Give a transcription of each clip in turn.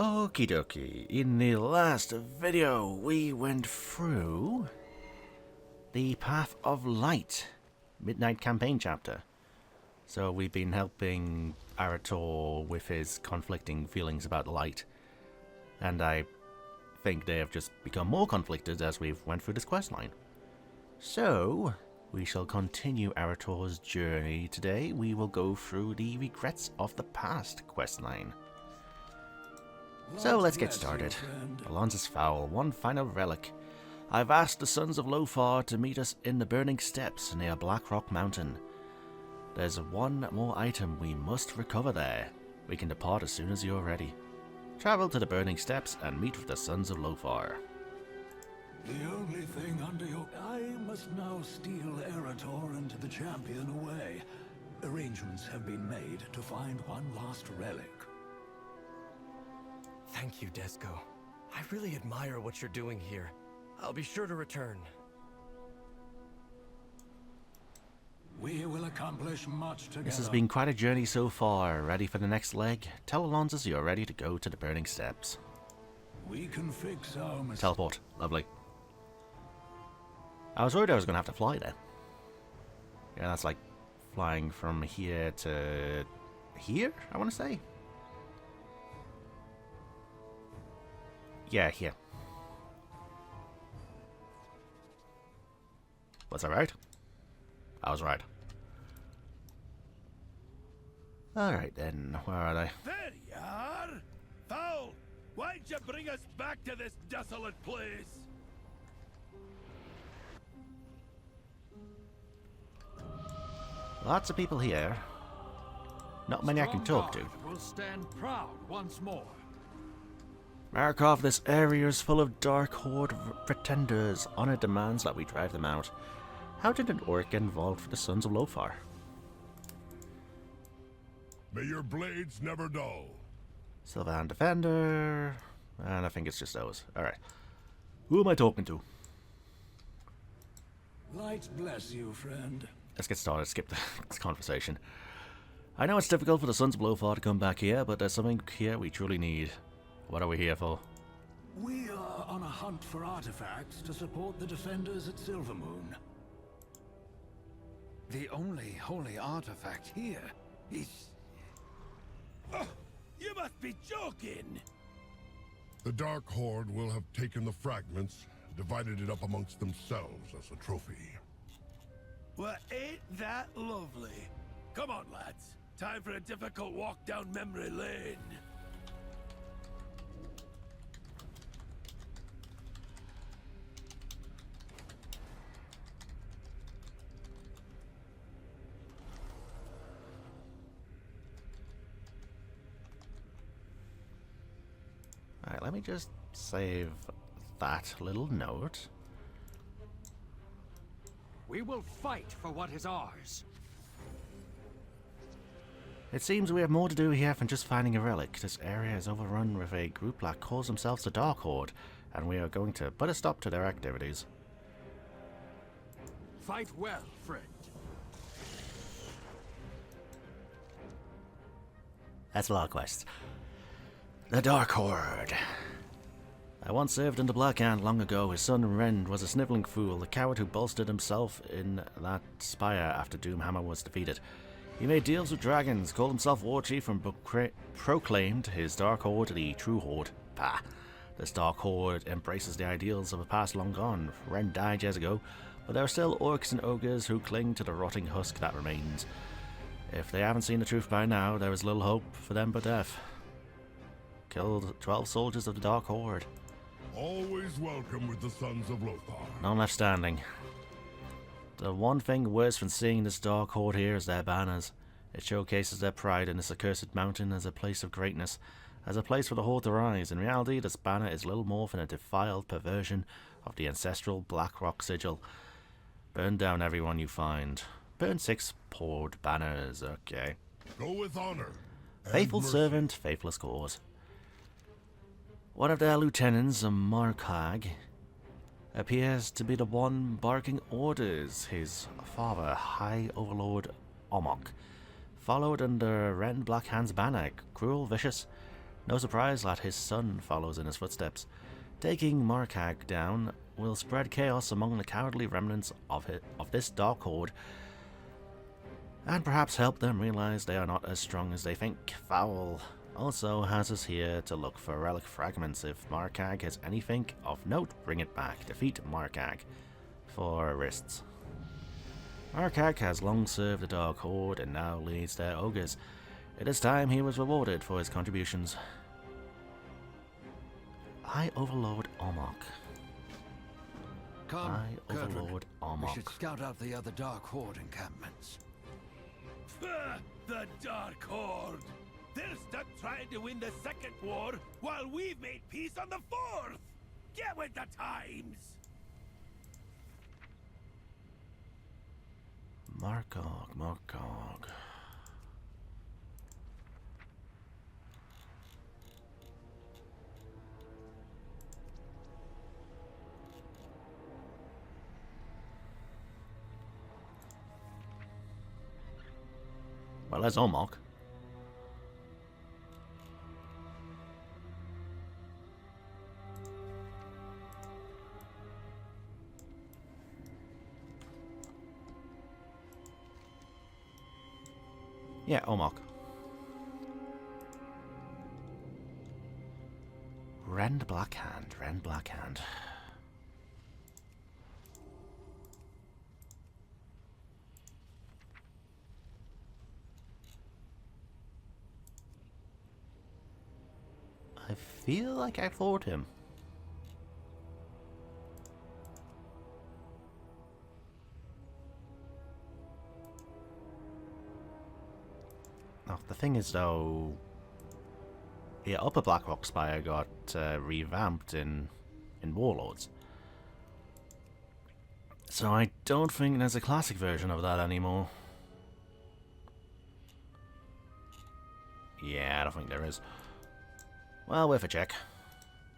Okie dokie, in the last video we went through the Path of Light Midnight campaign chapter. So we've been helping Arator with his conflicting feelings about light, and I think they have just become more conflicted as we've went through this questline. So we shall continue Arator's journey today. We will go through the Regrets of the Past questline. So let's get started. Alonza's Fowl, one final relic. I've asked the Sons of Lothar to meet us in the Burning Steps near Blackrock Mountain. There's one more item we must recover there. We can depart as soon as you're ready. Travel to the Burning Steps and meet with the Sons of Lothar. The only thing under your... I must now steal Arator and the champion away. Arrangements have been made to find one last relic. Thank you, Desco. I really admire what you're doing here. I'll be sure to return. We will accomplish much together. This has been quite a journey so far. Ready for the next leg? Tell Alonza you're ready to go to the Burning Steps. We can fix our mistakes. Teleport. Lovely. I was worried I was going to have to fly there. Yeah, that's like flying from here to here, I want to say. Yeah, here. Was I right? I was right. Alright then, where are they? There you are! Fowl! Why'd you bring us back to this desolate place? Lots of people here. Not many I can talk to. Will stand proud once more. Markov, this area is full of Dark Horde pretenders. Honor demands that we drive them out. How did an orc get involved with the Sons of Lothar? May your blades never dull. Sylvan Defender. And I think it's just those. Alright. Who am I talking to? Light bless you, friend. Let's get started. Skip this conversation. I know it's difficult for the Sons of Lothar to come back here, but there's something here we truly need. What are we here for? We are on a hunt for artifacts to support the defenders at Silvermoon. The only holy artifact here is... Oh, you must be joking! The Dark Horde will have taken the fragments, divided it up amongst themselves as a trophy. Well, ain't that lovely? Come on, lads. Time for a difficult walk down memory lane. Alright, let me just save that little note. We will fight for what is ours. It seems we have more to do here than just finding a relic. This area is overrun with a group that calls themselves the Dark Horde, and we are going to put a stop to their activities. Fight well, friend. That's a lot of quests. The Dark Horde. I once served in the Black Hand long ago. His son Rend was a sniveling fool, the coward who bolstered himself in that spire after Doomhammer was defeated. He made deals with dragons, called himself War Chief, and proclaimed his Dark Horde the true Horde. Pah. This Dark Horde embraces the ideals of a past long gone. Rend died years ago, but there are still orcs and ogres who cling to the rotting husk that remains. If they haven't seen the truth by now, there is little hope for them but death. Killed 12 soldiers of the Dark Horde. Always welcome with the Sons of Lothar. None left standing. The one thing worse than seeing this Dark Horde here is their banners. It showcases their pride in this accursed mountain as a place of greatness, as a place for the Horde to rise. In reality, this banner is little more than a defiled perversion of the ancestral Black Rock sigil. Burn down everyone you find. Burn 6 Horde banners, okay. Go with honor. Faithful mercy. servant, faithless cause. One of their lieutenants, a Markag, appears to be the one barking orders. His father, High Overlord Omok, followed under Ren Blackhand's banner, cruel, vicious, No surprise that his son follows in his footsteps. Taking Markag down will spread chaos among the cowardly remnants of this Dark Horde, and perhaps help them realize they are not as strong as they think. Foul also has us here to look for relic fragments. If Markag has anything of note, bring it back. Defeat Markag for wrists. Markag has long served the Dark Horde and now leads their ogres. It is time he was rewarded for his contributions. High Overlord Ormok. Come, High Overlord We Ormok. should scout out the other Dark Horde encampments. The Dark Horde! They're stuck trying to win the second war while we've made peace on the fourth! Get with the times! Markog. Well, there's Ormok. Yeah, Ormok. Rend Blackhand. I feel like I fought him. Oh, the thing is though, yeah, Upper Blackrock Spire got revamped in Warlords. So I don't think there's a classic version of that anymore. Yeah, I don't think there is. Well, worth a check.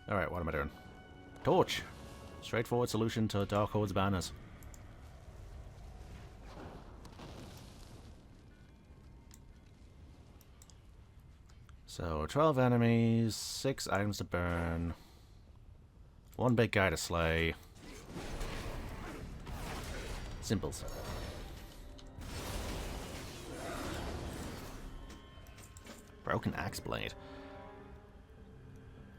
Alright, what am I doing? Torch. Straightforward solution to Dark Horde's banners. So, 12 enemies, 6 items to burn, 1 big guy to slay. Simples. Broken axe blade.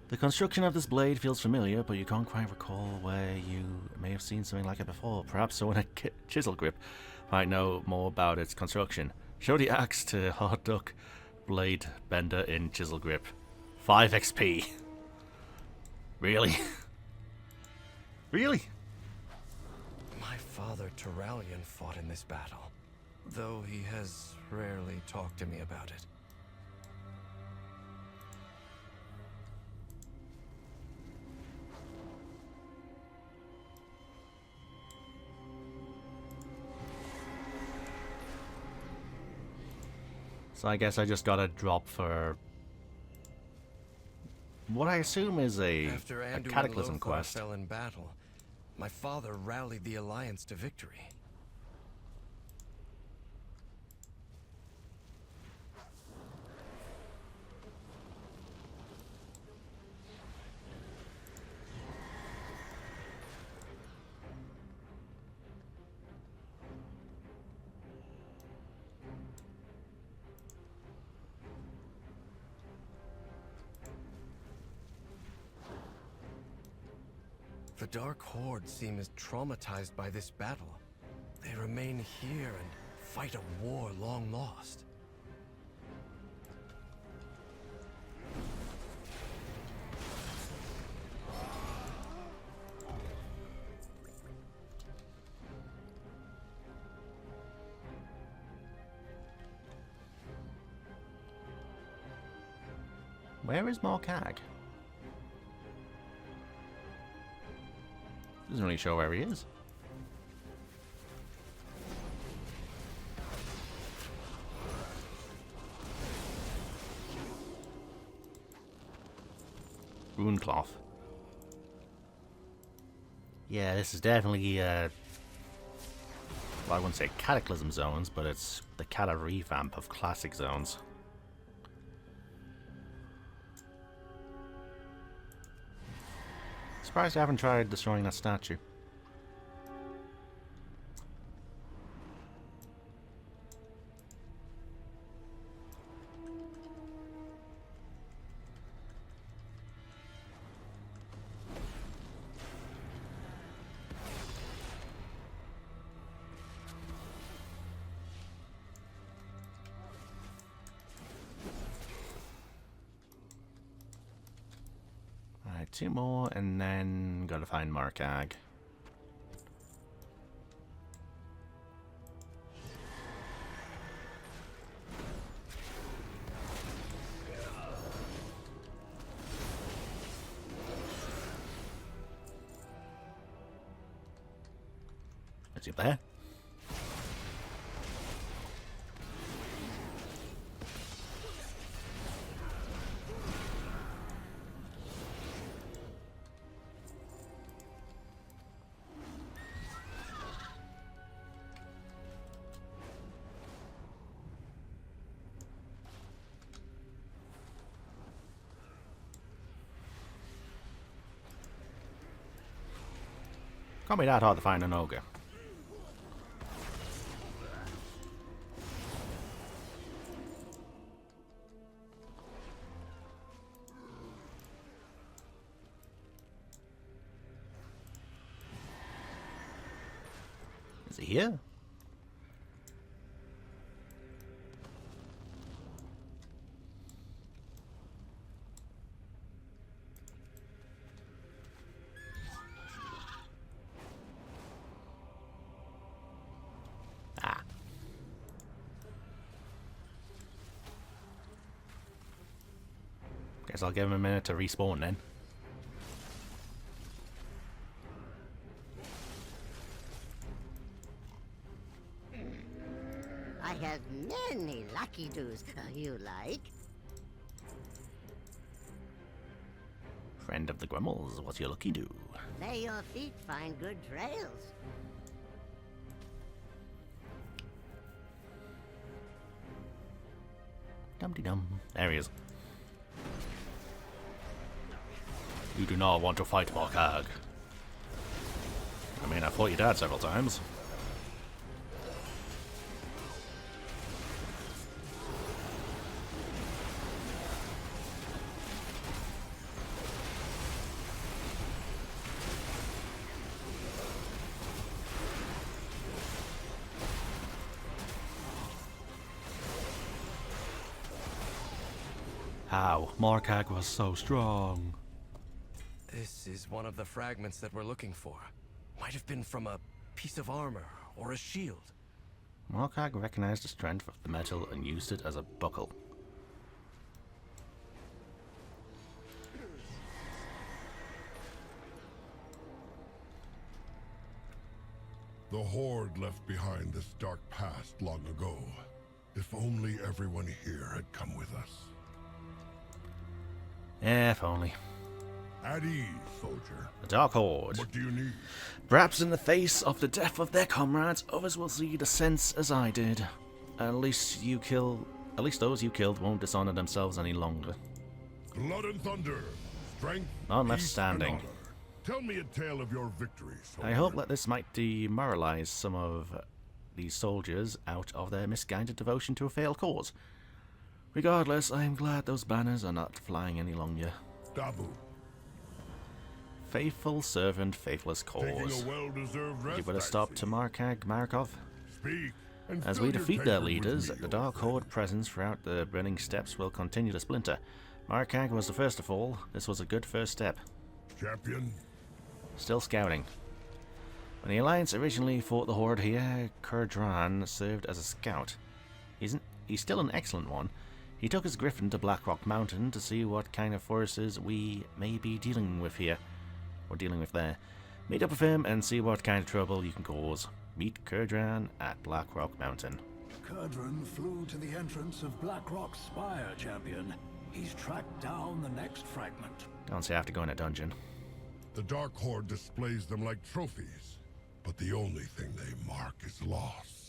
The construction of this blade feels familiar, but you can't quite recall where you may have seen something like it before. Perhaps someone at Chisel Grip might know more about its construction. Show the axe to Hard Duck Blade Bender in Chisel Grip. 5 XP. Really? Really? My father Turalian fought in this battle, though he has rarely talked to me about it. So I guess I just got a drop for what I assume is a Cataclysm quest. Fell in battle, my father rallied the Alliance to victory. The Dark Horde seem as traumatized by this battle. They remain here and fight a war long lost. Where is Markag? Doesn't really show where he is. Runecloth. Yeah, this is definitely well, I wouldn't say Cataclysm zones, but it's the Cata revamp of classic zones. Surprised I haven't tried destroying that statue. Alright, 2 more, and then gotta find Markag. Is he up there? Can't be that hard to find an ogre. Is he here? Guess I'll give him a minute to respawn then. I have many lucky doos you like. Friend of the Grumbles, what's your lucky do? May your feet find good trails. Dum-de-dum. There he is. You do not want to fight Markag. I mean, I fought your dad several times. How? Markag was so strong. This is one of the fragments that we're looking for. Might have been from a piece of armor or a shield. Markag recognized the strength of the metal and used it as a buckle. The Horde left behind this dark past long ago. If only everyone here had come with us. Yeah, if only. At ease, soldier. The Dark Horde. What do you need? Perhaps in the face of the death of their comrades, others will see the sense as I did. At least those you killed won't dishonor themselves any longer. Blood and thunder, strength, None left peace, standing. and honor. Tell me a tale of your victories, soldier. I hope that this might demoralize some of these soldiers out of their misguided devotion to a failed cause. Regardless, I am glad those banners are not flying any longer. Dabu, Faithful servant, faithless taking cause. a well-deserved rest. You better I stop see. to Markov. Speak, and As fill we your defeat their tankard with leaders, me, the old Dark friend. Horde presence throughout the burning steppes will continue to splinter. Markag was the first to fall. This was a good first step. Champion, Still scouting. When the Alliance originally fought the Horde here, Kurdran served as a scout. He's still an excellent one. He took his griffin to Blackrock Mountain to see what kind of forces we may be dealing with here. Or dealing with there. Meet up with him and see what kind of trouble you can cause. Meet Kurdran at Blackrock Mountain. Kurdran flew to the entrance of Blackrock's spire, champion. He's tracked down the next fragment. Don't say I have to go in a dungeon. the Dark Horde displays them like trophies, but the only thing they mark is loss.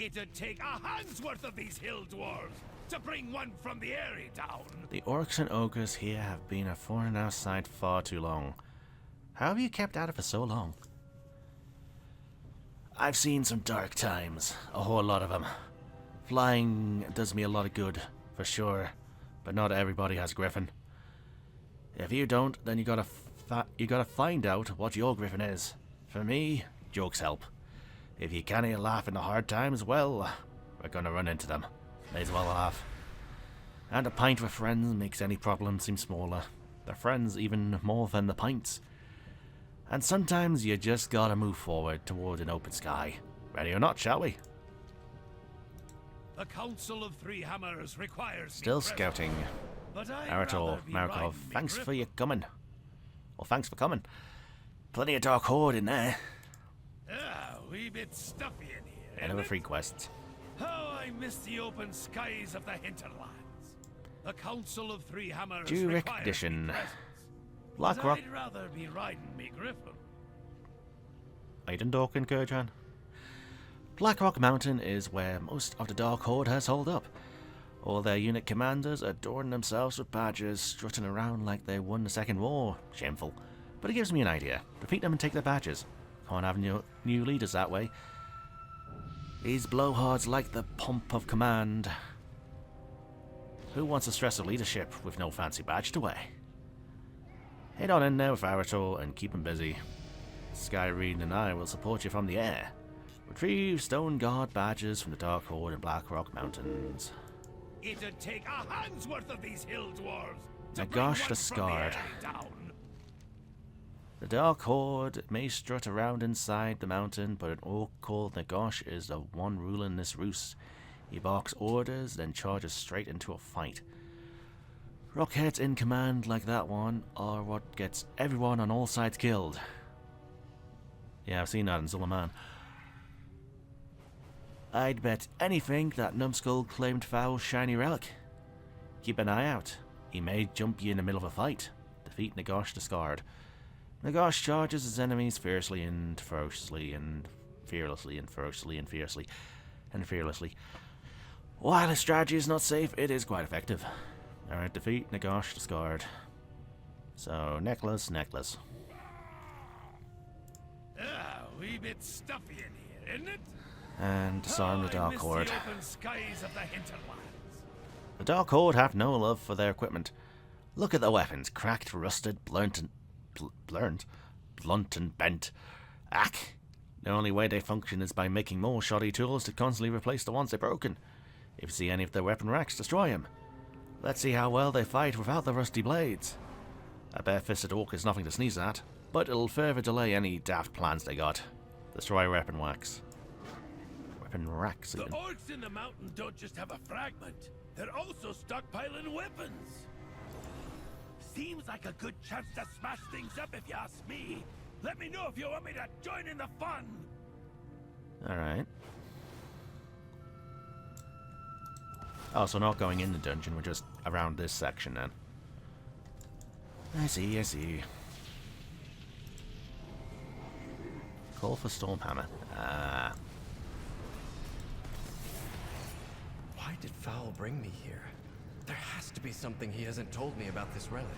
It'd take a hand's worth of these hill dwarves to bring one from the area down. The orcs and ogres here have been a thorn in our side far too long. How have you kept at it for so long? I've seen some dark times, a whole lot of them. Flying does me a lot of good, for sure, but not everybody has griffin. If you don't, then you gotta find out what your griffin is. For me, jokes help. If you can't laugh in the hard times, well, we're gonna run into them. May as well laugh. And a pint with friends makes any problem seem smaller. The friends even more than the pints. And sometimes you just gotta move forward toward an open sky. Ready or not, shall we? The Council of Three Hammers requires Still scouting. Arator, Markov, thanks for your coming. Well, thanks for coming. Plenty of Dark Horde in there. Ah, wee bit stuffy in here. Another free quest. How I miss the open skies of the hinterlands. The Council of Three Hammers Due requires recognition. me presence. Blackrock. I'd rather be riding me griffin. Aidendork and Gurdran. Blackrock Mountain is where most of the Dark Horde has holed up. All their unit commanders adorn themselves with badges, strutting around like they won the Second War. Shameful. But it gives me an idea. Defeat them and take their badges. Can't have new leaders that way. These blowhards like the pomp of command. Who wants the stress of leadership with no fancy badge to wear? Head on in there with Arator and keep him busy. Skyreed and I will support you from the air. Retrieve Stone Guard badges from the Dark Horde and Blackrock Mountains. It'd take a hand's worth of these hill dwarves to bring Gosh one the from Scarred. area down. The Dark Horde may strut around inside the mountain, but an orc called Nagosh is the one ruling this roost. He barks orders, then charges straight into a fight. Rockheads in command like that one are what gets everyone on all sides killed. Yeah, I've seen that in zul'aman. I'd bet anything that Numbskull claimed Foul's shiny relic. Keep an eye out. He may jump you in the middle of a fight. Defeat Nagosh the Scarred. Nagosh charges his enemies fiercely and ferociously and fearlessly and ferociously and fiercely and fearlessly. While his strategy is not safe, it is quite effective. Alright, defeat Nagosh the Scarred. So, necklace. Ah, wee bit stuffy in here, isn't it? And disarm the Dark Horde. The open skies of the hinterlands. The Dark Horde have no love for their equipment. Look at the weapons, cracked, rusted, blunt and bent. Ack! The only way they function is by making more shoddy tools to constantly replace the ones they've broken. If you see any of their weapon racks, destroy them. Let's see how well they fight without the rusty blades. A bare-fisted orc is nothing to sneeze at, but it'll further delay any daft plans they got. Destroy weapon racks. Racks The even. orcs in the mountain don't just have a fragment. They're also stockpiling weapons. Seems like a good chance to smash things up if you ask me. Let me know if you want me to join in the fun. Alright. Oh, so not going in the dungeon, we're just around this section then. I see. Call for Stormhammer. Why did Foul bring me here? There has to be something he hasn't told me about this relic.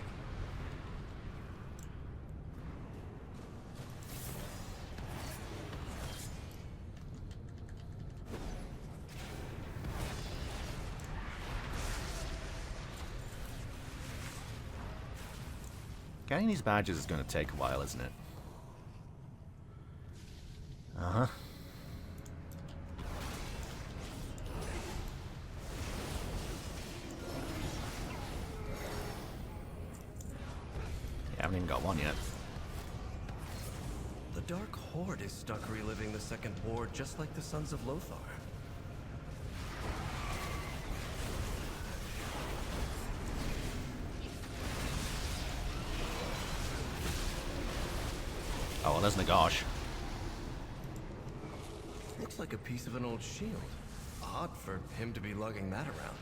Getting these badges is going to take a while, isn't it? Uh-huh. I haven't even got one yet. The Dark Horde is stuck reliving the Second War just like the Sons of Lothar. Oh, well, there's Nagosh. Looks like a piece of an old shield. Odd for him to be lugging that around.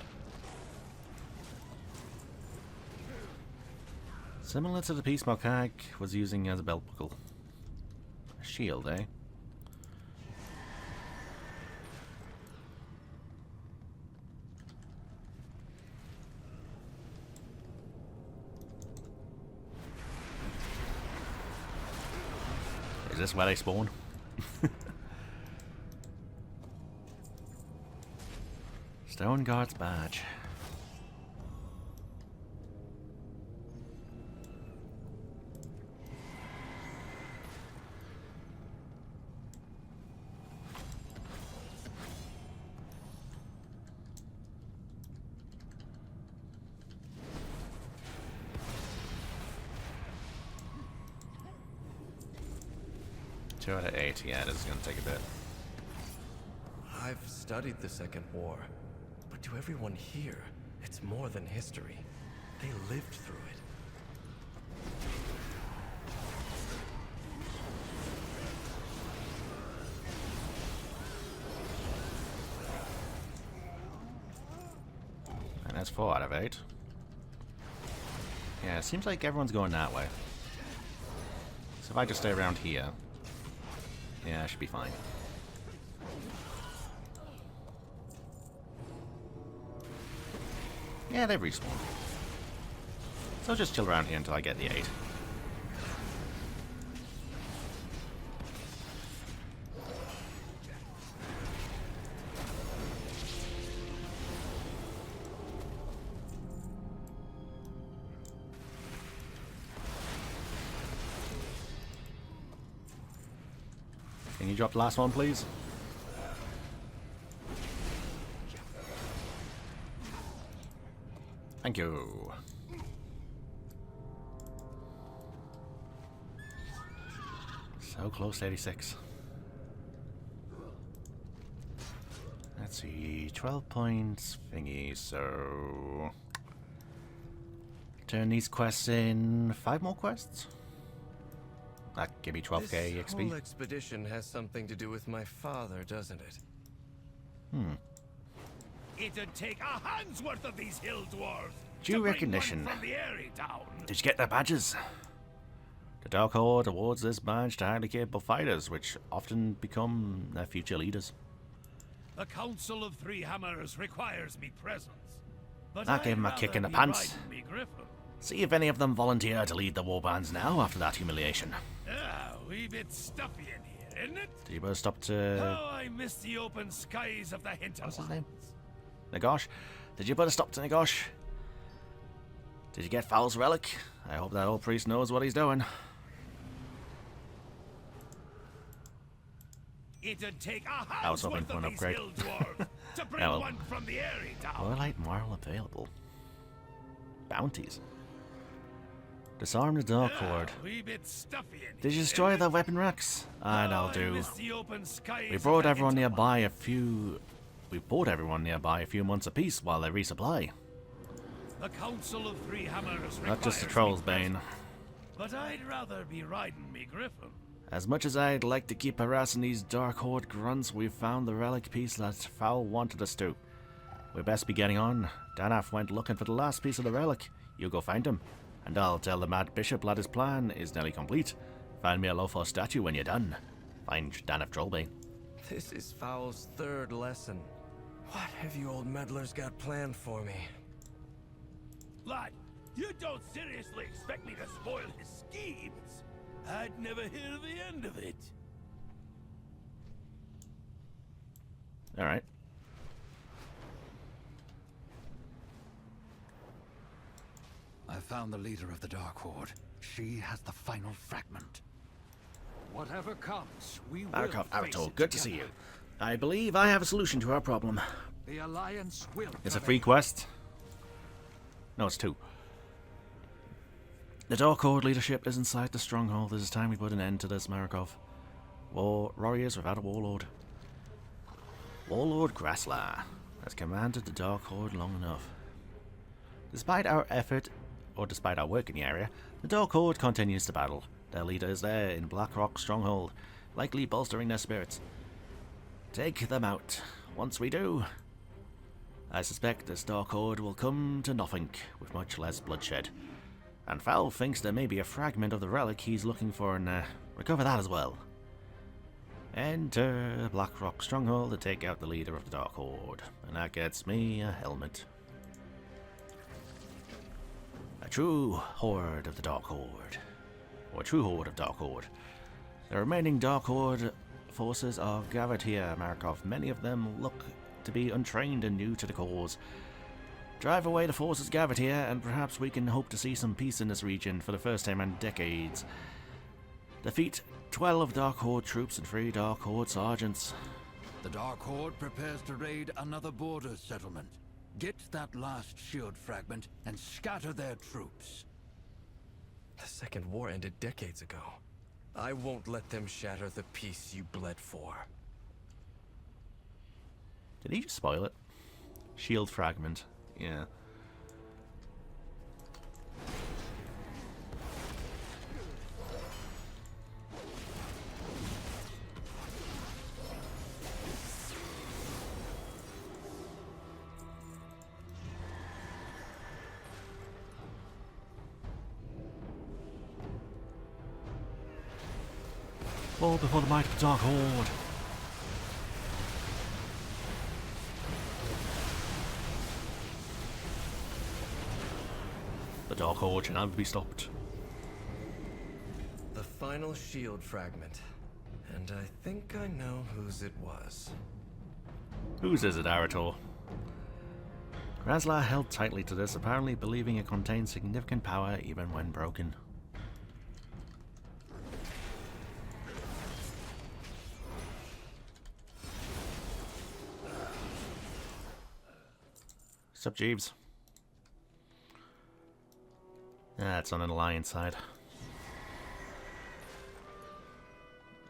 Similar to the piece Mokag was using as a belt buckle. A shield, eh? this where they spawn? Stone Guard's badge. Two out of 8, yeah, this is gonna take a bit. I've studied the Second War, but to everyone here, it's more than history. They lived through it. And that's 4 out of 8. Yeah, it seems like everyone's going that way. So if I just stay around here, yeah, I should be fine. Yeah, they've respawned. So I'll just chill around here until I get the 8. Can you drop the last one, please? Thank you. So close to 86. Let's see, 12 points thingy, so... Turn these quests in 5 more quests? That give me 12k This XP. whole expedition has something to do with my father, doesn't it? It'd take a hand's worth of these hill dwarves. Due to bring recognition. one from the Airy Town. Did you get their badges? The Dark Horde awards this badge to highly capable fighters, which often become their future leaders. The Council of Three Hammers requires me presence. But That gave I'd him a rather kick in the be pants. riding me griffin. See if any of them volunteer to lead the warbands now after that humiliation. Ah, a wee bit stuffy in here, isn't it? Did you better stop to... Oh, I miss the open skies of the hinterlands. What's his name? Nagosh? Did you better stop to Nagosh? Did you get Foul's relic? I hope that old priest knows what he's doing. It'd take a I was hand's hoping worth for of an these upgrade. hill dwarves to bring Oh, well. one from the Airy Town. Warlight Marl available. Bounties. Disarm the Dark Horde. A wee bit stuffy in Did you here, destroy isn't their it? weapon racks? Ah, Oh, that'll I do. miss the open skies We of brought the everyone hinterlands. nearby a few... We bought everyone nearby a few months apiece while they resupply. The Council of Three Hammers Not just the requires Troll's me Bane. present. But I'd rather be riding me griffin. As much as I'd like to keep harassing these Dark Horde grunts, we've found the relic piece that Foul wanted us to. We best be getting on. Danaf went looking for the last piece of the relic. You go find him. And I'll tell the Mad Bishop that his plan is nearly complete. Find me a Lofos statue when you're done. Find Danaf Trollbane. This is Foul's 3rd lesson. What have you old meddlers got planned for me? Lad, you don't seriously expect me to spoil his schemes? I'd never hear the end of it. Alright. I found the leader of the Dark Horde. She has the final fragment. Whatever comes, we will Barakov, face Arator, it good to see together. you. I believe I have a solution to our problem. The Alliance will It's a prevail. free quest. No, it's 2. The Dark Horde leadership is inside the stronghold. It is time we put an end to this, Marakov. Warriors without a warlord. Warlord Grasslar has commanded the Dark Horde long enough. Despite our effort, or despite our work in the area, the Dark Horde continues to battle. Their leader is there in Blackrock Stronghold, likely bolstering their spirits. Take them out. Once we do, I suspect this Dark Horde will come to nothing, with much less bloodshed. And Foul thinks there may be a fragment of the relic he's looking for, and recover that as well. Enter Blackrock Stronghold to take out the leader of the Dark Horde, and that gets me a helmet. A true horde of the Dark Horde. Or a true horde of Dark Horde. The remaining Dark Horde forces are gathered here, Markov. Many of them look to be untrained and new to the cause. Drive away the forces gathered here, and perhaps we can hope to see some peace in this region for the first time in decades. Defeat 12 Dark Horde troops and 3 Dark Horde sergeants. The Dark Horde prepares to raid another border settlement. Get that last shield fragment and scatter their troops. The Second War ended decades ago. I won't let them shatter the peace you bled for. Did he just spoil it? Shield fragment. Yeah. Fall before the might of the Dark Horde. The Dark Horde shall never be stopped. The final shield fragment. And I think I know whose it was. Whose is it, Arator? Razla held tightly to this, apparently believing it contained significant power even when broken. Sup, Jeeves? That's on an alliance side.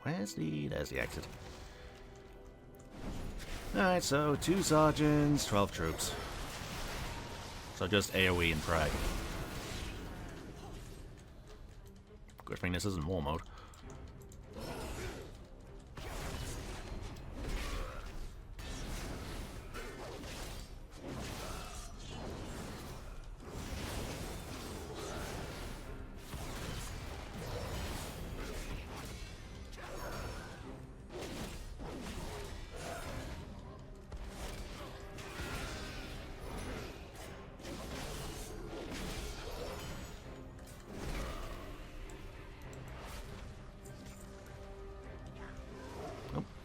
There's the exit. Alright, so 2 sergeants, 12 troops. So just AoE and frag. Good thing this isn't war mode.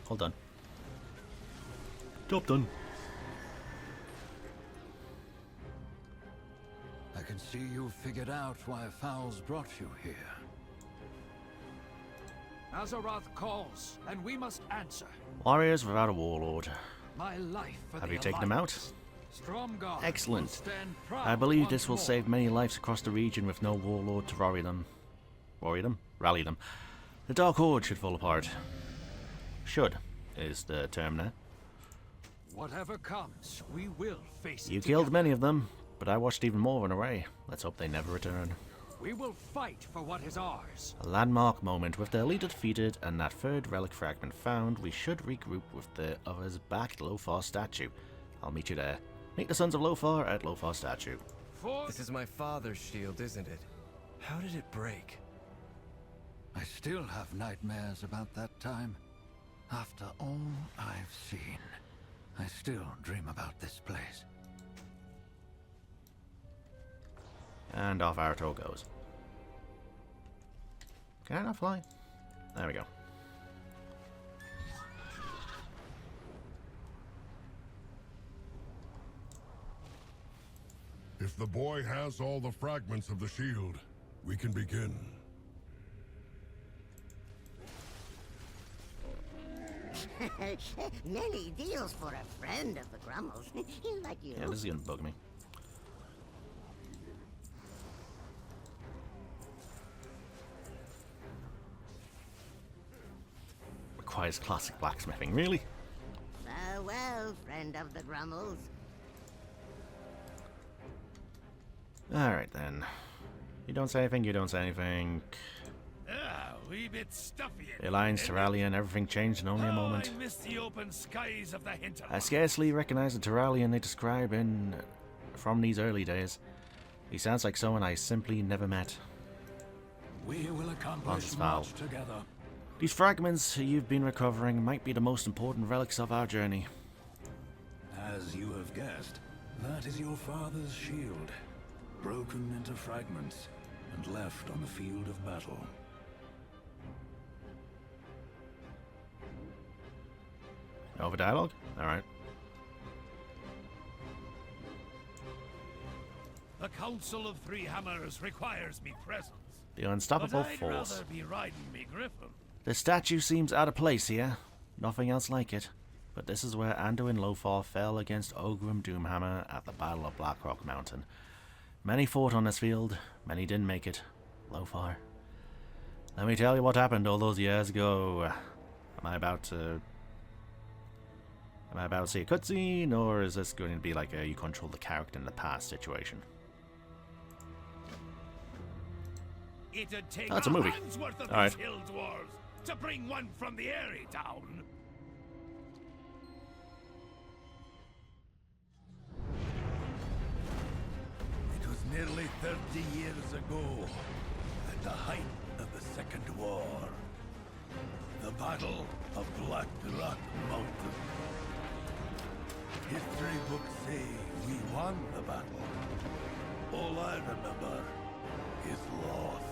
All done. Job done. I can see you figured out why Fowls brought you here. Azeroth calls, and we must answer. Warriors without a warlord. My life for Have the you taken them out? Stromgarde Excellent. will stand proud I believe once this will more. save many lives across the region with no warlord to rally them. Rally them. The Dark Horde should fall apart. Should is the term now. Whatever comes, we will face it You killed together. many of them, but I watched even more of an array. Let's hope they never return. We will fight for what is ours. A landmark moment. With the elite defeated and that 3rd relic fragment found, we should regroup with the others back at Lothar statue. I'll meet you there. Meet the Sons of Lothar at Lothar statue. For This is my father's shield, isn't it? How did it break? I still have nightmares about that time. After all I've seen, I still dream about this place. And off Arator goes. Can I not fly? There we go. If the boy has all the fragments of the shield, we can begin. Many deals for a friend of the Grummles. Like you. Yeah, this is gonna bug me. Requires classic blacksmithing, really? Farewell, friend of the Grummles. Alright then. You don't say anything, you don't say anything. Ah, a wee bit stuffy. The Alliance, Terralian, everything changed in only a moment. I miss the open skies of the hinterland. I scarcely recognize the Terralian they describe from these early days. He sounds like someone I simply never met. We will accomplish Nonsense, Val. much together. These fragments you've been recovering might be the most important relics of our journey. As you have guessed, that is your father's shield, broken into fragments and left on the field of battle. Over dialogue? Alright. The Council of Three Hammers requires me presence. The unstoppable But I'd force. rather be riding me griffin. The statue seems out of place here. Nothing else like it. But this is where Anduin Lothar fell against Ogrim Doomhammer at the Battle of Blackrock Mountain. Many fought on this field, many didn't make it. Lothar. Let me tell you what happened all those years ago. Am I about to see a cutscene, or is this going to be like a you control the character in the past situation? It'd take Oh, it's a movie. hand's worth of All right. these hill dwarves to bring one from the Airy down. It was nearly 30 years ago, at the height of the Second War. The Battle of Blackrock Mountain. History books say we won the battle. All I remember is loss.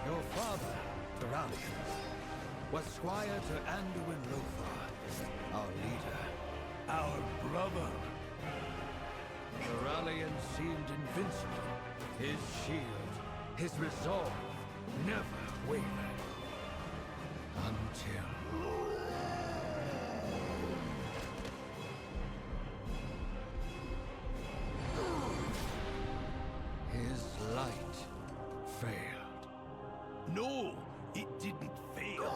Your father, Turalian, was squire to Anduin Lothar, our leader. Our brother. Turalian seemed invincible. His shield, his resolve, never wavered. Until... his light failed. No, it didn't fail.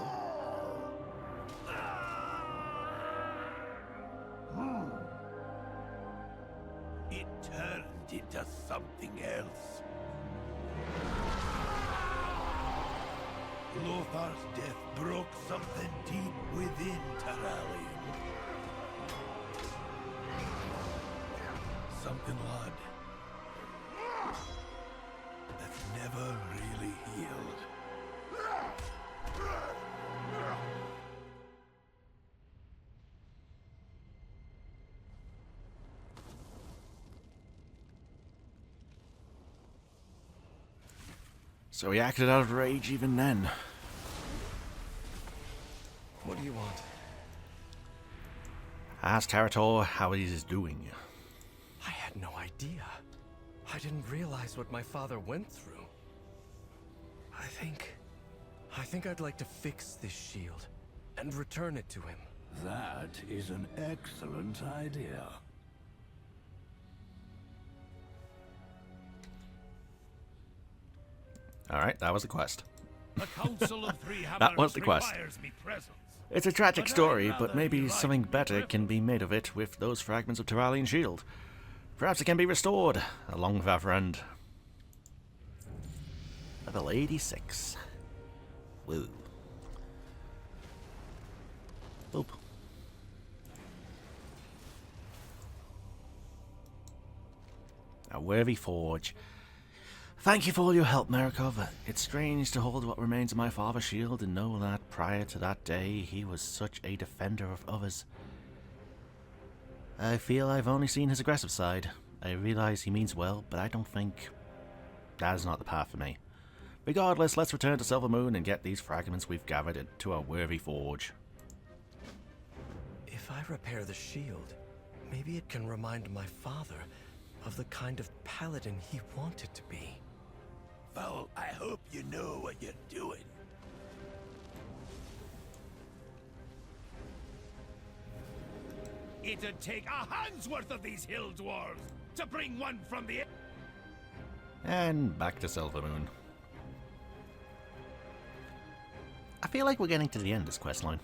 It turned into something else. Lothar's death broke something deep within Turalian. Something odd. That's never really healed. So he acted out of rage even then. What do you want? Ask Arator how he's doing. I had no idea. I didn't realize what my father went through. I think I'd like to fix this shield and return it to him. That is an excellent idea. Alright, that was the quest. The Council of Three Hammers That was the quest. requires me presence. It's a tragic But I'd story, rather but maybe be something riding better griffin. can be made of it with those fragments of Turalian shield. Perhaps it can be restored, along with our friend. Level 86. Woo. Boop. A worthy forge. Thank you for all your help, Marikov. It's strange to hold what remains of my father's shield and know that prior to that day, he was such a defender of others. I feel I've only seen his aggressive side. I realize he means well, but I don't think that is not the path for me. Regardless, let's return to Silvermoon and get these fragments we've gathered into a worthy forge. If I repair the shield, maybe it can remind my father of the kind of paladin he wanted to be. Well, I hope you know what you're doing. It'd take a hand's worth of these hill dwarves to bring one from the... And back to Silvermoon. I feel like we're getting to the end of this questline.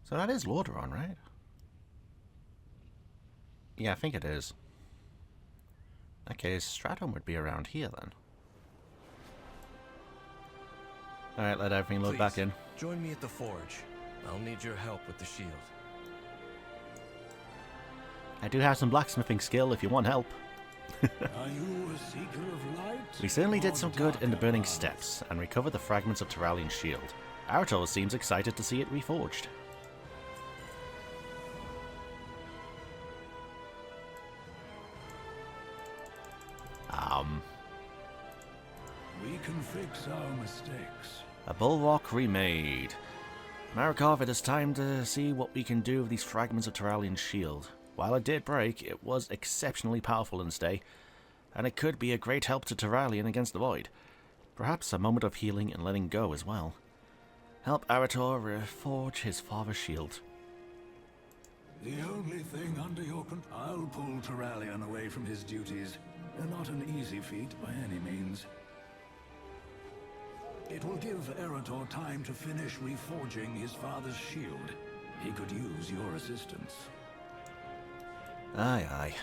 So that is Lordaeron, right? Yeah, I think it is. Okay, Stratum would be around here then. Alright, let everything load back Please, in. Join me at the forge. I'll need your help with the shield. I do have some blacksmithing skill if you want help. Are you a seeker of light? We certainly did or some good in the darker Burning paths? Steppes and recovered the fragments of Terralian's shield. Arator seems excited to see it reforged. We can fix our mistakes. A bulwark remade. Marikov, it is time to see what we can do with these fragments of Terralian's shield. While it did break, it was exceptionally powerful in its day, and it could be a great help to Terralian against the Void. Perhaps a moment of healing and letting go as well. Help Arator reforge his father's shield. The only thing under your control. I'll pull Terralian away from his duties. Not an easy feat by any means. It will give Arator time to finish reforging his father's shield. He could use your assistance. Aye, aye.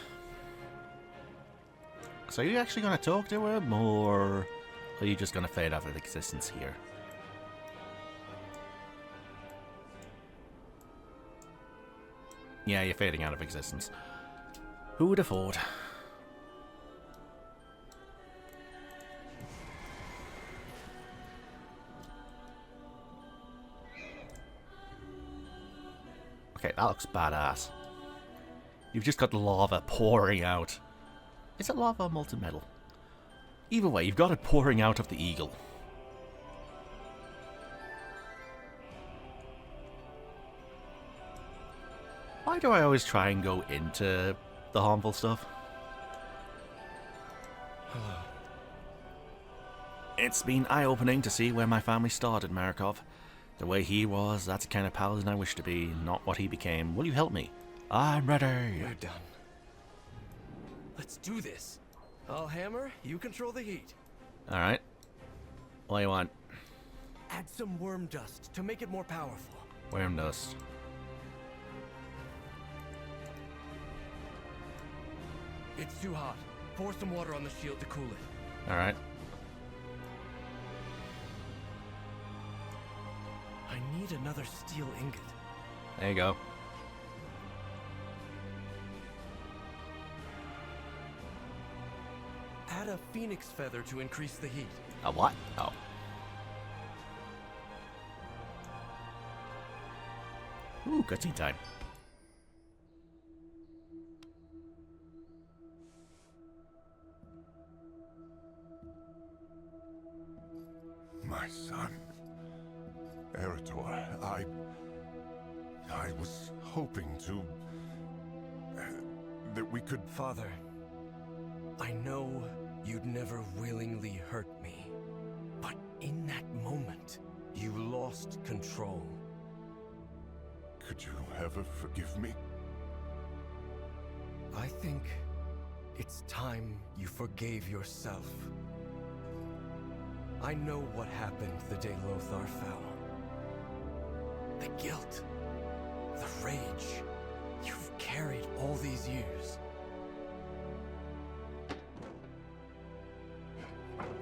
So are you actually going to talk to him, or are you just going to fade out of existence here? Yeah, you're fading out of existence. Who would have thought? Okay, that looks badass. You've just got lava pouring out. Is it lava or molten metal? Either way, you've got it pouring out of the eagle. Why do I always try and go into the harmful stuff? It's been eye-opening to see where my family started, Marikov. The way he was, that's the kind of paladin I wish to be, not what he became. Will you help me? I'm ready. We're done. Let's do this. I'll hammer, you control the heat. Alright. What do you want? Add some worm dust to make it more powerful. Worm dust. It's too hot. Pour some water on the shield to cool it. Alright. I need another steel ingot. There you go. Add a phoenix feather to increase the heat. A what? Oh. Ooh, cutscene time. My son. Arator, I was hoping to... that we could... Father, I know you'd never willingly hurt me, but in that moment, you lost control. Could you ever forgive me? I think it's time you forgave yourself. I know what happened the day Lothar fell. The guilt, the rage you've carried all these years.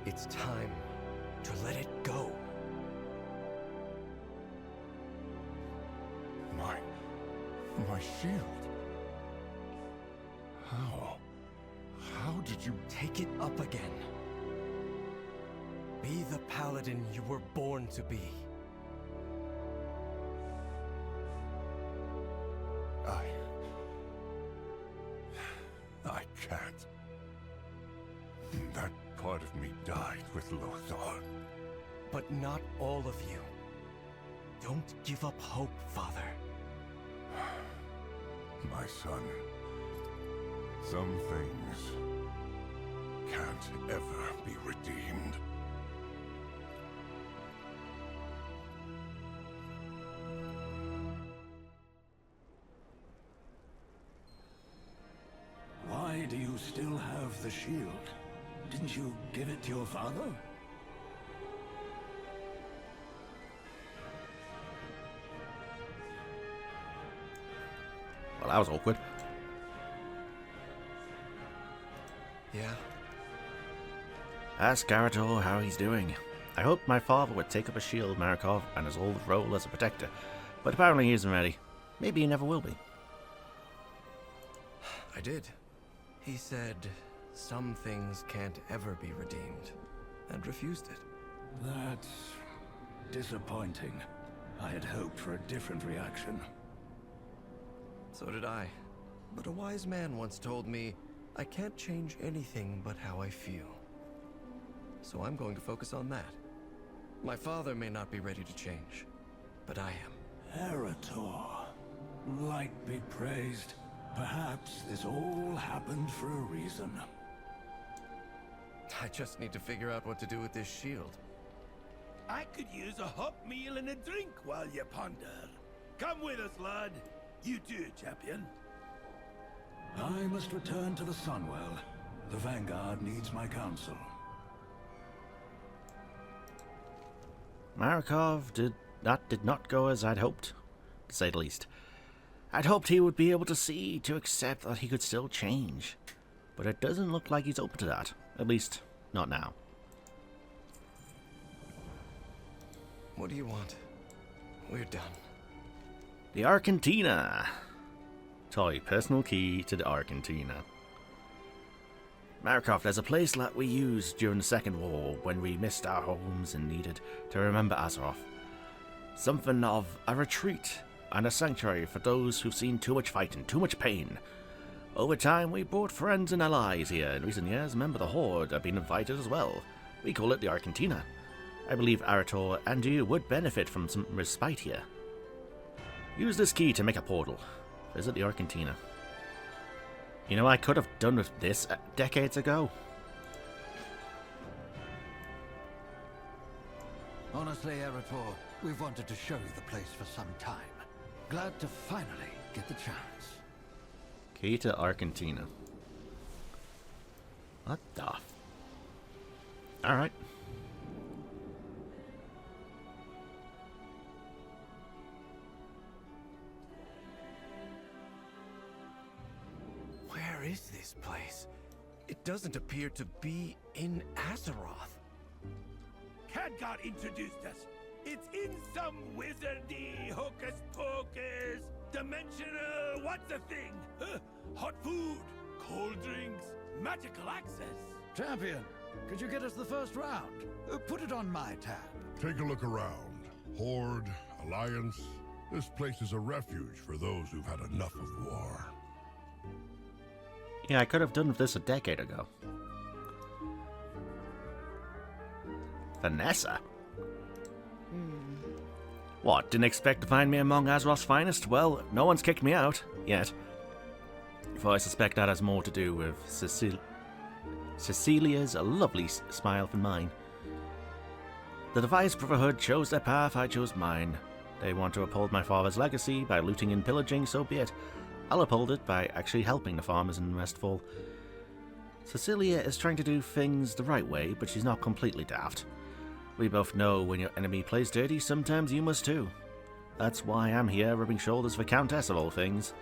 It's time to let it go. My shield? How did you... Take it up again. Be the paladin you were born to be. I can't. That part of me died with Lothar. But not all of you. Don't give up hope, Father. My son, some things can't ever be redeemed. Why do you still have the shield? Didn't you give it to your father? Well, that was awkward. Yeah? Ask Arator how he's doing. I hoped my father would take up a shield, Marikov, and his old role as a protector, but apparently he isn't ready. Maybe he never will be. I did. He said some things can't ever be redeemed, and refused it. That's disappointing. I had hoped for a different reaction. So did I. But a wise man once told me, I can't change anything but how I feel. So I'm going to focus on that. My father may not be ready to change, but I am. Arator. Light be praised. Perhaps this all happened for a reason. I just need to figure out what to do with this shield. I could use a hot meal and a drink while you ponder. Come with us, lad. You too, champion. I must return to the Sunwell. The Vanguard needs my counsel. Markov did not go as I'd hoped, to say the least. I'd hoped he would be able to accept that he could still change. But it doesn't look like he's open to that. At least, not now. What do you want? We're done. The Argentina. Toy, personal key to the Argentina. Markov, there's a place that we used during the Second War when we missed our homes and needed to remember Azeroth. Something of a retreat and a sanctuary for those who've seen too much fighting, too much pain. Over time, we brought friends and allies here. In recent years, members of the Horde have been invited as well. We call it the Argentina. I believe Arator and you would benefit from some respite here. Use this key to make a portal. Visit the Argentina. You know, I could have done with this decades ago. Honestly, Arator, we've wanted to show you the place for some time. Glad to finally get the chance. Key to Argentina. What the f... Alright. Where is this place? It doesn't appear to be in Azeroth. Khadgar introduced us. It's in some wizardy, hocus-pocus, dimensional, what's the thing? Hot food, cold drinks, magical access. Champion, could you get us the first round? Put it on my tab. Take a look around. Horde, Alliance. This place is a refuge for those who've had enough of war. Yeah, I could have done with this a decade ago. Vanessa? What, didn't expect to find me among Azeroth's finest? Well, no one's kicked me out, yet. For I suspect that has more to do with Cecilia's lovely smile than mine. The Devised Brotherhood chose their path, I chose mine. They want to uphold my father's legacy by looting and pillaging, so be it. I'll uphold it by actually helping the farmers in Westfall. Cecilia is trying to do things the right way, but she's not completely daft. We both know when your enemy plays dirty, sometimes you must too. That's why I'm here, rubbing shoulders for Countess of all things.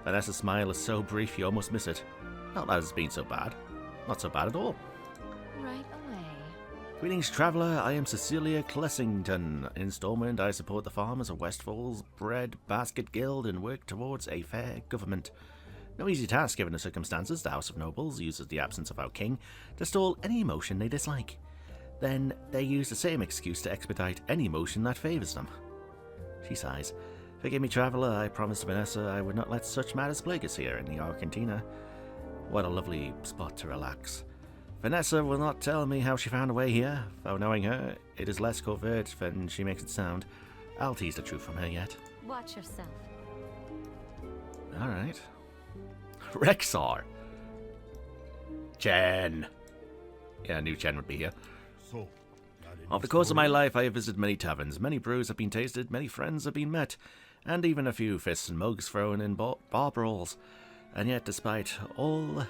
Vanessa's smile is so brief you almost miss it. Not that it's been so bad. Not so bad at all. Right away. Greetings, traveller. I am Cecilia Clessington. In Stormwind, I support the farmers of Westfall's Bread Basket Guild and work towards a fair government. No easy task given the circumstances. The House of Nobles uses the absence of our king to stall any motion they dislike. Then they use the same excuse to expedite any motion that favours them. She sighs. Forgive me, traveller. I promised Vanessa I would not let such matters plague us here in the Argentina. What a lovely spot to relax. Vanessa will not tell me how she found a way here, though knowing her, it is less covert than she makes it sound. I'll tease the truth from her yet. Watch yourself. Alright. Rexar. Chen. Yeah, I knew Chen would be here. So, Over the course of my life, I have visited many taverns, many brews have been tasted, many friends have been met, and even a few fists and mugs thrown in bar brawls. And yet, despite all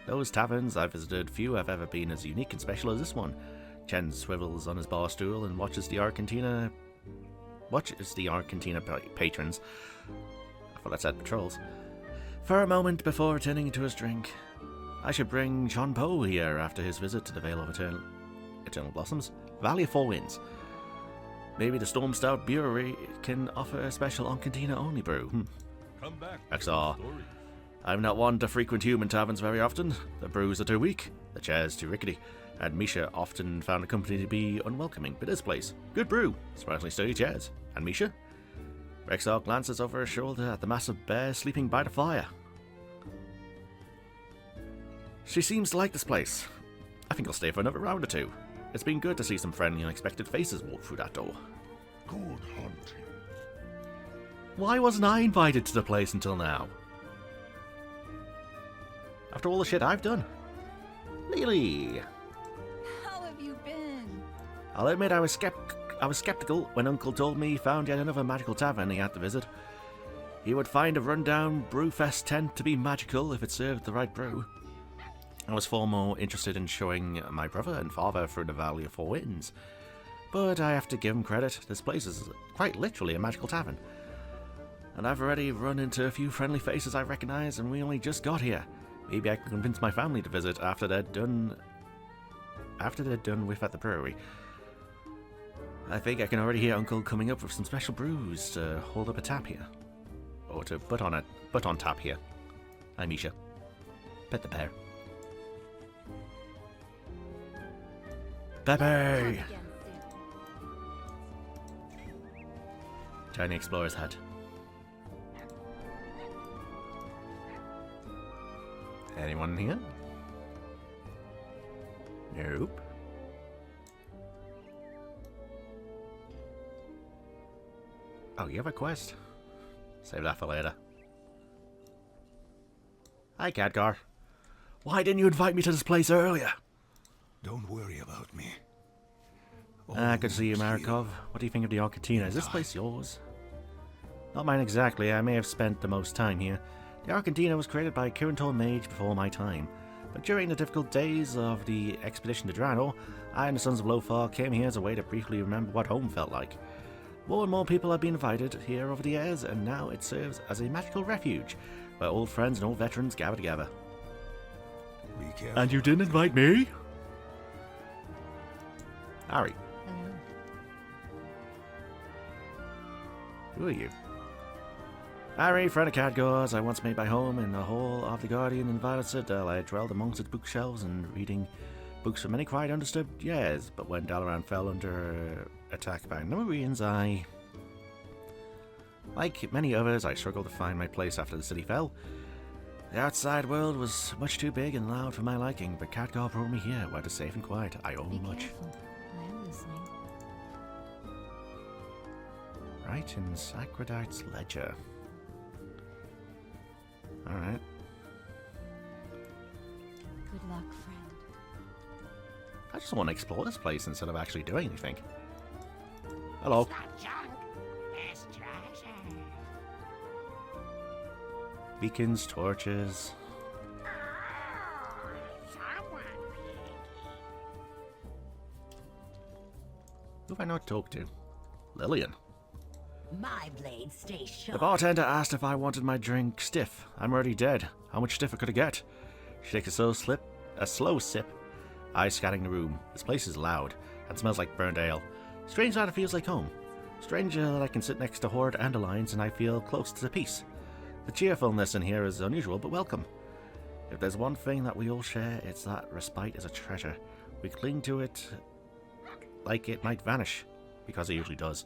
those taverns I've visited, few have ever been as unique and special as this one. Chen swivels on his bar stool and watches the Argentina patrons. I thought that said patrols. For a moment before returning to his drink. I should bring John Poe here after his visit to the Vale of Eternal Blossoms. Valley of Four Winds. Maybe the Storm Stout Brewery can offer a special Argentina only brew. Come back. Rexar. I'm not one to frequent human taverns very often. The brews are too weak, the chairs too rickety, and Misha often found the company to be unwelcoming. But this place, good brew, surprisingly sturdy chairs. And Misha? Rexar glances over her shoulder at the massive bear sleeping by the fire. She seems to like this place. I think I'll stay for another round or two. It's been good to see some friendly, unexpected faces walk through that door. Good hunting. Why wasn't I invited to the place until now? After all the shit I've done. Lily! How have you been? I'll admit I was skeptical when Uncle told me he found yet another magical tavern he had to visit. He would find a rundown brewfest tent to be magical if it served the right brew. I was far more interested in showing my brother and father through the Valley of Four Winds. But I have to give him credit, this place is quite literally a magical tavern. And I've already run into a few friendly faces I recognize, and we only just got here. Maybe I can convince my family to visit after they're done with at the brewery. I think I can already hear Uncle coming up with some special brews to hold up a tap here. Or to put on tap here. Hi, Misha. Pet the bear. Pepe! Tiny explorer's hat. Anyone here? Nope. Oh, you have a quest? Save that for later. Hi, Khadgar. Why didn't you invite me to this place earlier? Don't worry about me. Good to see you, Marikov. What do you think of the Arcantina? Is this place yours? Not mine exactly. I may have spent the most time here. The Arcantina was created by a Kirintor mage before my time. But during the difficult days of the expedition to Draenor, I and the Sons of Lothar came here as a way to briefly remember what home felt like. More and more people have been invited here over the years, and now it serves as a magical refuge, where old friends and old veterans gather together. Be careful. And you didn't invite me? Harry. Hello. Who are you? Harry, friend of Khadgar's. I once made my home in the Hall of the Guardian in Violet Citadel. I dwelled amongst its bookshelves and reading books for many quite undisturbed years, but when Dalaran fell under attack by Numerians, like many others, I struggled to find my place after the city fell. The outside world was much too big and loud for my liking, but Khadgar brought me here, where it is safe and quiet. I owe Be much. careful. I am listening. Right in Sacredite's ledger. Alright. Good luck, friend. I just want to explore this place instead of actually doing anything. Hello. Beacons, torches. Who have I not talked to? Lillian. My blade stays sharp. The bartender asked if I wanted my drink stiff. I'm already dead. How much stiffer could I get? She takes a slow sip, eyes scanning the room. This place is loud and smells like burnt ale. Strange that it feels like home. Strange that I can sit next to Horde and Alliance and I feel close to peace. The cheerfulness in here is unusual but welcome. If there's one thing that we all share, it's that respite is a treasure. We cling to it like it might vanish, because it usually does.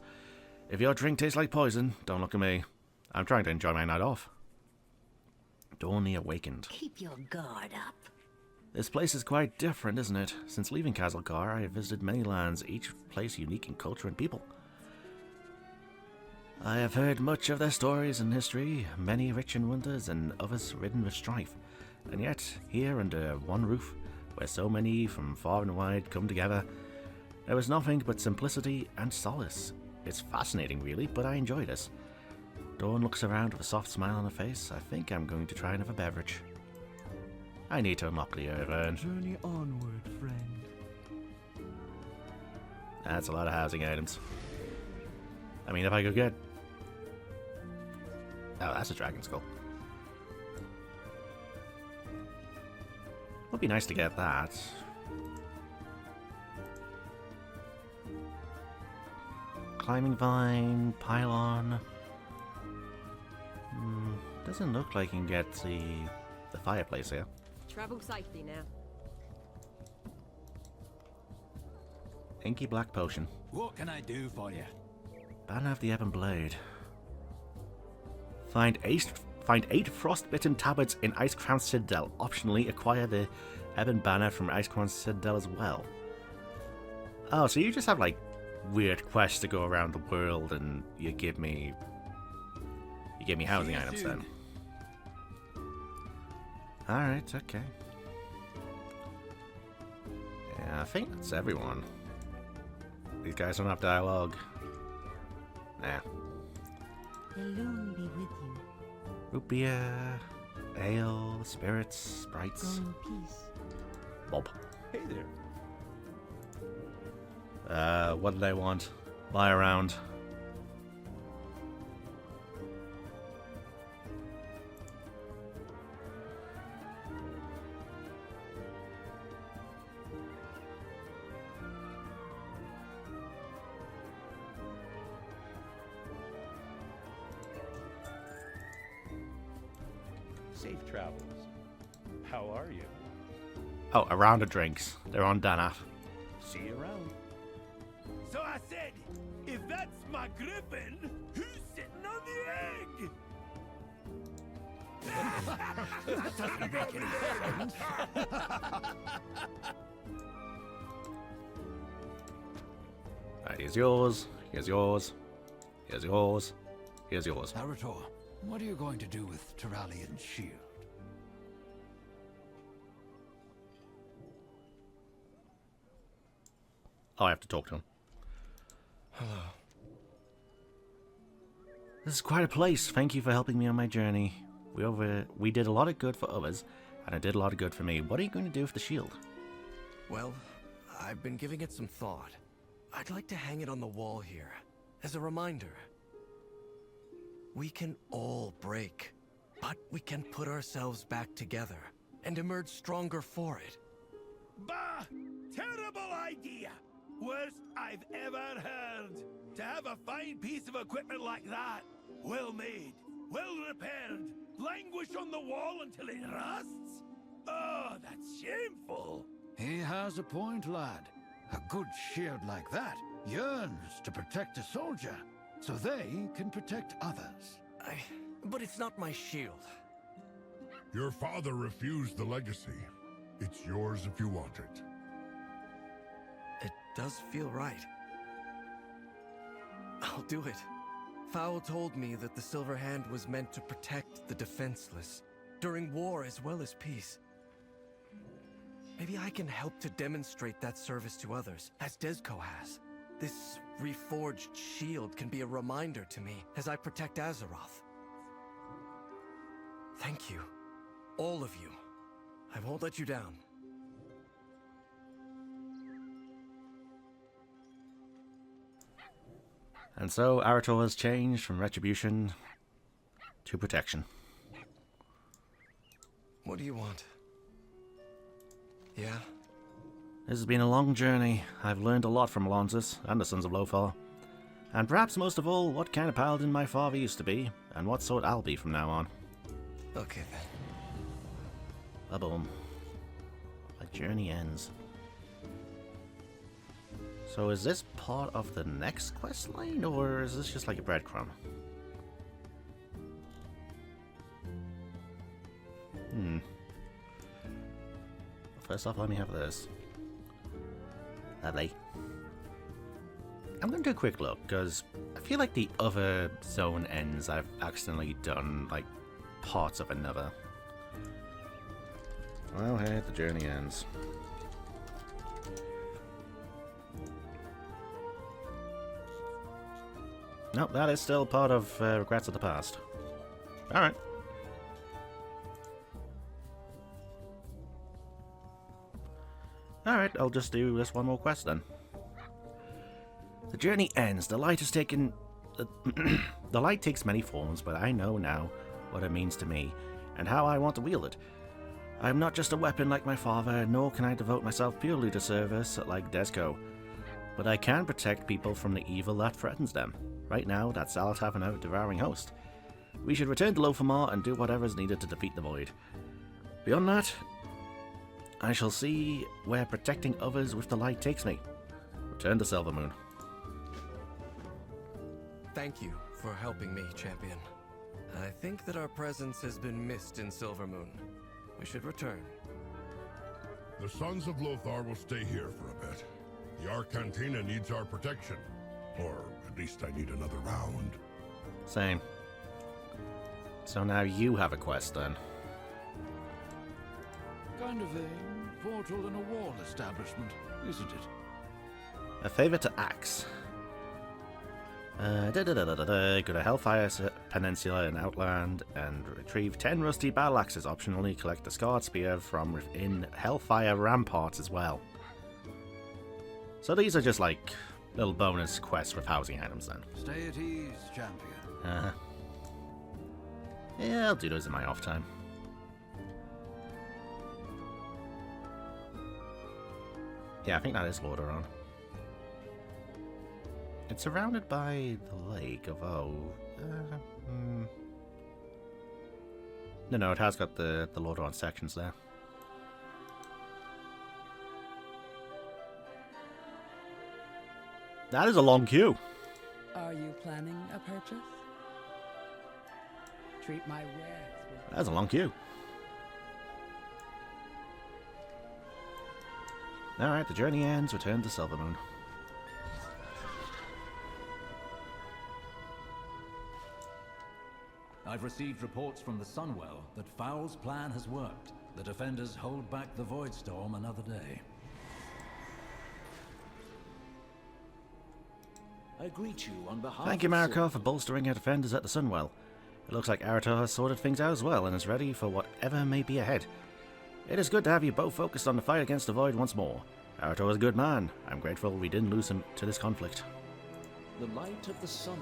If your drink tastes like poison, don't look at me. I'm trying to enjoy my night off. Dawn the Awakened. Keep your guard up. This place is quite different, isn't it? Since leaving Khazalgar, I have visited many lands, each place unique in culture and people. I have heard much of their stories and history, many rich in wonders and others ridden with strife. And yet, here under one roof, where so many from far and wide come together, there was nothing but simplicity and solace. It's fascinating, really, but I enjoy this. Dawn looks around with a soft smile on her face. I think I'm going to try another beverage. I need to unlock the urn. Journey onward, friend. That's a lot of housing items. I mean, if I could get... Oh, that's a dragon skull. Would be nice to get that. Climbing vine, pylon. Doesn't look like you can get the fireplace here. Travel safely now. Inky black potion. What can I do for you? Banner of the Ebon Blade. Find 8 frostbitten tablets in Icecrown Citadel. Optionally, acquire the Ebon Banner from Icecrown Citadel as well. Oh, so you just have like weird quests to go around the world, and you give me housing items then. All right, okay. Yeah, I think that's everyone. These guys don't have dialogue. Nah. The loon be with you. Root beer, ale, spirits, sprites. Go in peace. Bob. Hey there. What do they want? Lie around. Safe travels. How are you? Oh, a round of drinks. They're on Danath. See you around. So I said, if that's my griffin, who's sitting on the egg? That doesn't make any sense. Alright, here's yours. Here's yours. Here's yours. Here's yours. Arator, what are you going to do with Turalian's shield? Oh, I have to talk to him. Hello. This is quite a place. Thank you for helping me on my journey. We did a lot of good for others, and it did a lot of good for me. What are you going to do with the shield? Well, I've been giving it some thought. I'd like to hang it on the wall here, as a reminder. We can all break, but we can put ourselves back together and emerge stronger for it. Bah! Terrible idea! Worst I've ever heard. To have a fine piece of equipment like that, well made, well repaired, languish on the wall until it rusts? Oh, that's shameful. He has a point, lad. A good shield like that yearns to protect a soldier, so they can protect others. But it's not my shield. Your father refused the legacy. It's yours if you want it. It does feel right. I'll do it. Fowl told me that the Silver Hand was meant to protect the defenseless, during war as well as peace. Maybe I can help to demonstrate that service to others, as Desco has. This reforged shield can be a reminder to me as I protect Azeroth. Thank you. All of you. I won't let you down. And so Arator has changed from retribution to protection. What do you want? Yeah? This has been a long journey. I've learned a lot from Alonsus and the Sons of Lothar. And perhaps most of all, what kind of paladin my father used to be, and what sort I'll be from now on. Okay then. Ba-boom. My journey ends. So is this part of the next quest line, or is this just like a breadcrumb? First off, let me have this. Lovely. I'm going to do a quick look, because I feel like the other zone ends I've accidentally done, like, parts of another. Well, hey, the journey ends. Nope, that is still part of Regrets of the Past. Alright. Alright, I'll just do this one more quest then. The journey ends. The light has taken... the light takes many forms, but I know now what it means to me, and how I want to wield it. I am not just a weapon like my father, nor can I devote myself purely to service like Desco. But I can protect people from the evil that threatens them. Right now, that's Xal'atath and our devouring host. We should return to lor'themar and do whatever is needed to defeat the Void. Beyond that, I shall see where protecting others with the light takes me. Return to Silvermoon. Thank you for helping me, champion. I think that our presence has been missed in Silvermoon. We should return. The Sons of Lothar will stay here for a bit. The Arcantina needs our protection. Or at least I need another round. Same. So now you have a quest then. Kind of a portal and a wall establishment, isn't it? A favor to Axe. Go to Hellfire Peninsula in Outland and retrieve 10 rusty battle axes. Optionally collect the Scarred Spear from within Hellfire Ramparts as well. So these are just like little bonus quests with housing items then. Stay at ease, champion. Yeah, I'll do those in my off time. Yeah, I think that is Lor'themar. It's surrounded by the lake of No, it has got the Lor'themar sections there. That is a long queue. Are you planning a purchase? Treat my wares with... That's a long queue. Alright, the journey ends. Return to Silvermoon. I've received reports from the Sunwell that Foul's plan has worked. The defenders hold back the voidstorm another day. I greet you on behalf Thank you, Mariko, for bolstering our defenders at the Sunwell. It looks like Arator has sorted things out as well and is ready for whatever may be ahead. It is good to have you both focused on the fight against the Void once more. Arator is a good man. I'm grateful we didn't lose him to this conflict. The light of the Sunwell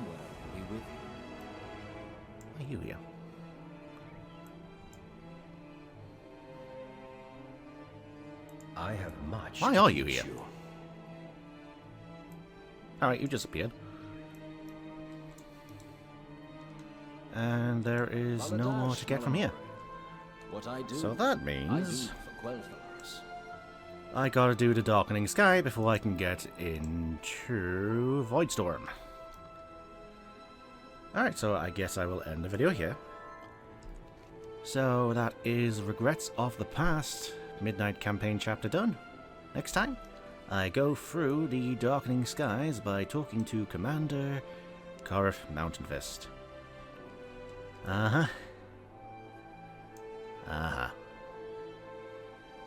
be with you. Why are you here? I have much. Why are you here? Alright, you just appeared. And there is no more to get from here. What I do, So that I do means for Quel'Thas. I gotta do the Darkening Sky before I can get into Voidstorm. Alright, so I guess I will end the video here. So that is Regrets of the Past Midnight campaign chapter done. Next time, I go through the Darkening Skies by talking to Commander Karif Mountainfist. Uh-huh. Uh-huh.